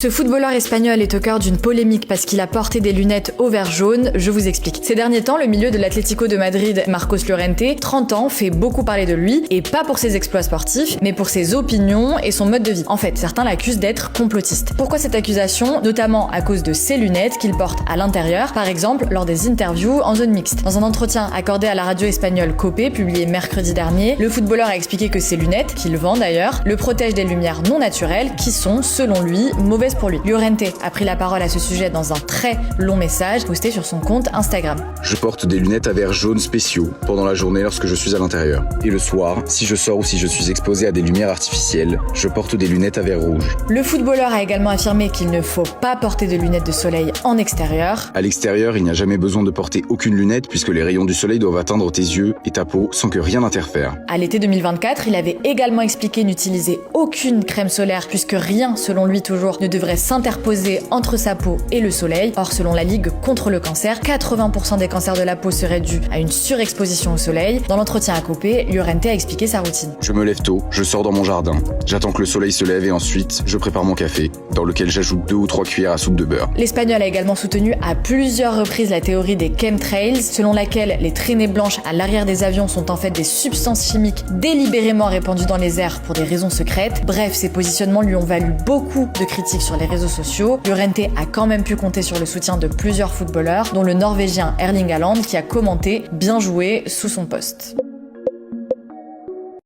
Ce footballeur espagnol est au cœur d'une polémique parce qu'il a porté des lunettes au vert jaune, je vous explique. Ces derniers temps, le milieu de l'Atlético de Madrid, Marcos Llorente, 30 ans, fait beaucoup parler de lui, et pas pour ses exploits sportifs, mais pour ses opinions et son mode de vie. En fait, certains l'accusent d'être complotiste. Pourquoi cette accusation? Notamment à cause de ses lunettes qu'il porte à l'intérieur, par exemple lors des interviews en zone mixte. Dans un entretien accordé à la radio espagnole COPE, publié mercredi dernier, le footballeur a expliqué que ces lunettes, qu'il vend d'ailleurs, le protègent des lumières non naturelles qui sont, selon lui, mauvaises pour lui. Llorente a pris la parole à ce sujet dans un très long message posté sur son compte Instagram. Je porte des lunettes à verre jaune spéciaux pendant la journée lorsque je suis à l'intérieur. Et le soir, si je sors ou si je suis exposé à des lumières artificielles, je porte des lunettes à verre rouge. Le footballeur a également affirmé qu'il ne faut pas porter de lunettes de soleil en extérieur. À l'extérieur, il n'y a jamais besoin de porter aucune lunette puisque les rayons du soleil doivent atteindre tes yeux et ta peau sans que rien n'interfère. À l'été 2024, il avait également expliqué n'utiliser aucune crème solaire puisque rien, selon lui toujours, ne devrait s'interposer entre sa peau et le soleil. Or, selon la Ligue contre le cancer, 80% des cancers de la peau seraient dus à une surexposition au soleil. Dans l'entretien à COPE, Llorente a expliqué sa routine. Je me lève tôt, je sors dans mon jardin. J'attends que le soleil se lève et ensuite, je prépare mon café, dans lequel j'ajoute 2 ou 3 cuillères à soupe de beurre. L'Espagnol a également soutenu à plusieurs reprises la théorie des chemtrails, selon laquelle les traînées blanches à l'arrière des avions sont en fait des substances chimiques délibérément répandues dans les airs pour des raisons secrètes. Bref, ces positionnements lui ont valu beaucoup de critiques sur les réseaux sociaux. Llorente a quand même pu compter sur le soutien de plusieurs footballeurs, dont le Norvégien Erling Haaland qui a commenté « bien joué » sous son post.